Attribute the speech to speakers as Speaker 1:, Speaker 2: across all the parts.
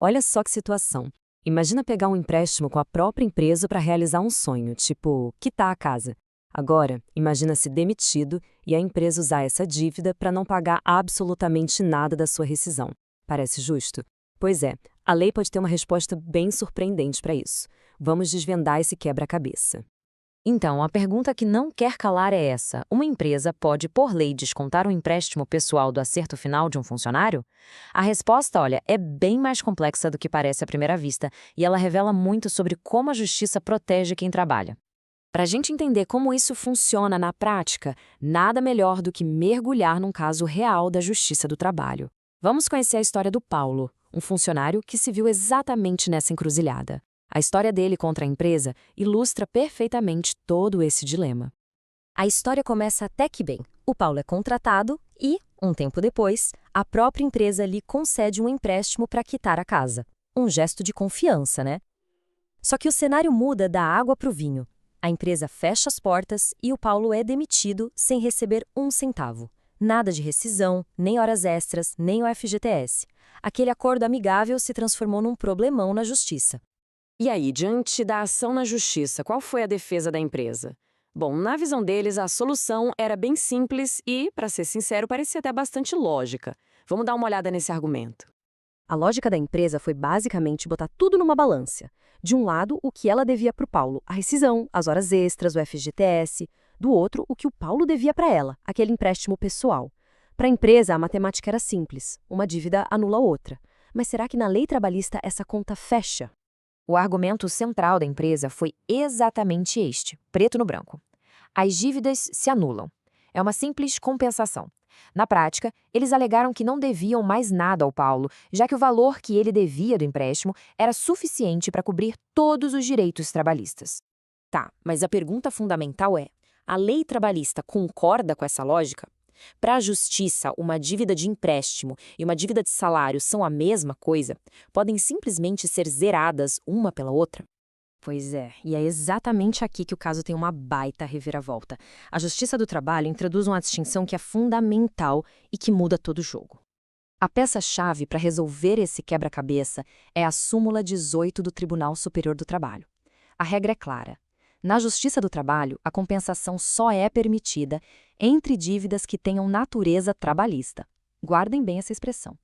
Speaker 1: Olha só que situação. Imagina pegar um empréstimo com a própria empresa para realizar um sonho, tipo quitar a casa. Agora, imagina ser demitido e a empresa usar essa dívida para não pagar absolutamente nada da sua rescisão. Parece justo? Pois é, a lei pode ter uma resposta bem surpreendente para isso. Vamos desvendar esse quebra-cabeça.
Speaker 2: Então, a pergunta que não quer calar é essa: uma empresa pode, por lei, descontar um empréstimo pessoal do acerto final de um funcionário? A resposta, olha, é bem mais complexa do que parece à primeira vista e ela revela muito sobre como a justiça protege quem trabalha.
Speaker 1: Para a gente entender como isso funciona na prática, nada melhor do que mergulhar num caso real da Justiça do Trabalho. Vamos conhecer a história do Paulo, um funcionário que se viu exatamente nessa encruzilhada. A história dele contra a empresa ilustra perfeitamente todo esse dilema.
Speaker 3: A história começa até que bem. O Paulo é contratado e, um tempo depois, a própria empresa lhe concede um empréstimo para quitar a casa. Um gesto de confiança, né? Só que o cenário muda da água para o vinho. A empresa fecha as portas e o Paulo é demitido sem receber um centavo. Nada de rescisão, nem horas extras, nem o FGTS. Aquele acordo amigável se transformou num problemão na justiça.
Speaker 1: E aí, diante da ação na justiça, qual foi a defesa da empresa? Bom, na visão deles, a solução era bem simples e, para ser sincero, parecia até bastante lógica. Vamos dar uma olhada nesse argumento.
Speaker 3: A lógica da empresa foi basicamente botar tudo numa balança. De um lado, o que ela devia para o Paulo, a rescisão, as horas extras, o FGTS. Do outro, o que o Paulo devia para ela, aquele empréstimo pessoal. Para a empresa, a matemática era simples. Uma dívida anula a outra. Mas será que na lei trabalhista essa conta fecha?
Speaker 2: O argumento central da empresa foi exatamente este, preto no branco. As dívidas se anulam. É uma simples compensação. Na prática, eles alegaram que não deviam mais nada ao Paulo, já que o valor que ele devia do empréstimo era suficiente para cobrir todos os direitos trabalhistas.
Speaker 1: Tá, mas a pergunta fundamental é: a lei trabalhista concorda com essa lógica? Para a justiça, uma dívida de empréstimo e uma dívida de salário são a mesma coisa? Podem simplesmente ser zeradas uma pela outra?
Speaker 3: Pois é, e é exatamente aqui que o caso tem uma baita reviravolta. A Justiça do Trabalho introduz uma distinção que é fundamental e que muda todo o jogo. A peça-chave para resolver esse quebra-cabeça é a súmula 18 do Tribunal Superior do Trabalho. A regra é clara. Na Justiça do Trabalho, a compensação só é permitida entre dívidas que tenham natureza trabalhista. Guardem bem essa expressão.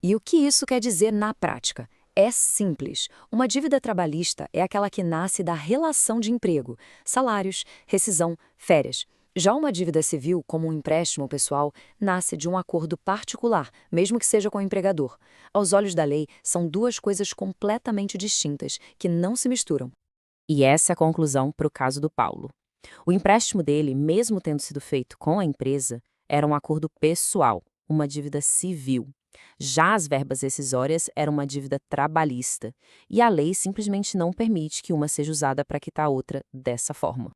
Speaker 1: E o que isso quer dizer na prática? É simples. Uma dívida trabalhista é aquela que nasce da relação de emprego, salários, rescisão, férias. Já uma dívida civil, como um empréstimo pessoal, nasce de um acordo particular, mesmo que seja com o empregador. Aos olhos da lei, são duas coisas completamente distintas, que não se misturam. E essa é a conclusão para o caso do Paulo. O empréstimo dele, mesmo tendo sido feito com a empresa, era um acordo pessoal, uma dívida civil. Já as verbas rescisórias eram uma dívida trabalhista, e a lei simplesmente não permite que uma seja usada para quitar a outra dessa forma.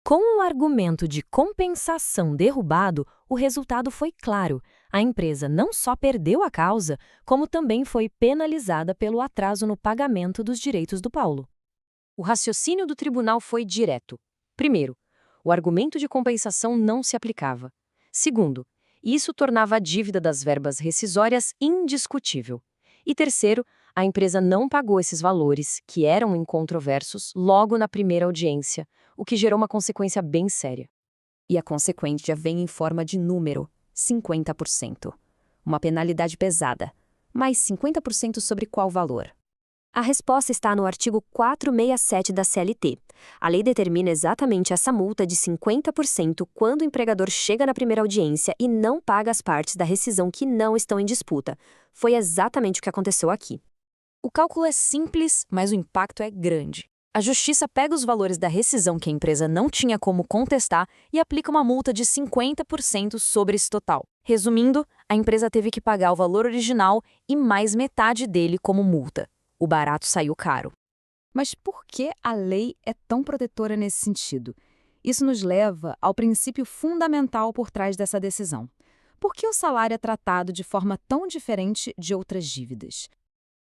Speaker 3: Com o argumento de compensação derrubado, o resultado foi claro. A empresa não só perdeu a causa, como também foi penalizada pelo atraso no pagamento dos direitos do Paulo.
Speaker 2: O raciocínio do tribunal foi direto. Primeiro, o argumento de compensação não se aplicava. Segundo, isso tornava a dívida das verbas rescisórias indiscutível. E terceiro, a empresa não pagou esses valores, que eram incontroversos, logo na primeira audiência, o que gerou uma consequência bem séria.
Speaker 1: E a consequência vem em forma de número: 50%. Uma penalidade pesada. Mas 50% sobre qual valor?
Speaker 3: A resposta está no artigo 467 da CLT. A lei determina exatamente essa multa de 50% quando o empregador chega na primeira audiência e não paga as partes da rescisão que não estão em disputa. Foi exatamente o que aconteceu aqui.
Speaker 1: O cálculo é simples, mas o impacto é grande. A justiça pega os valores da rescisão que a empresa não tinha como contestar e aplica uma multa de 50% sobre esse total. Resumindo, a empresa teve que pagar o valor original e mais metade dele como multa. O barato saiu caro.
Speaker 4: Mas por que a lei é tão protetora nesse sentido? Isso nos leva ao princípio fundamental por trás dessa decisão. Por que o salário é tratado de forma tão diferente de outras dívidas?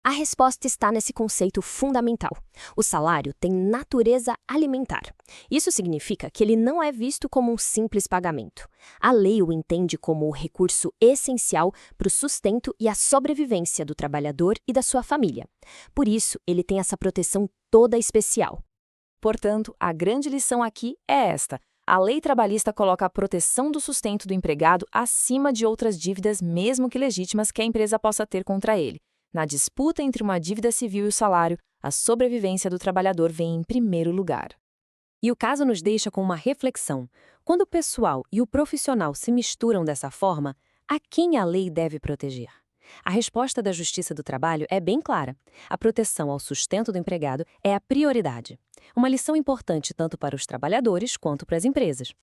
Speaker 3: A resposta está nesse conceito fundamental. O salário tem natureza alimentar. Isso significa que ele não é visto como um simples pagamento. A lei o entende como o recurso essencial para o sustento e a sobrevivência do trabalhador e da sua família. Por isso, ele tem essa proteção toda especial.
Speaker 1: Portanto, a grande lição aqui é esta. A lei trabalhista coloca a proteção do sustento do empregado acima de outras dívidas, mesmo que legítimas, que a empresa possa ter contra ele. Na disputa entre uma dívida civil e o salário, a sobrevivência do trabalhador vem em primeiro lugar. E o caso nos deixa com uma reflexão. Quando o pessoal e o profissional se misturam dessa forma, a quem a lei deve proteger? A resposta da Justiça do Trabalho é bem clara. A proteção ao sustento do empregado é a prioridade. Uma lição importante tanto para os trabalhadores quanto para as empresas.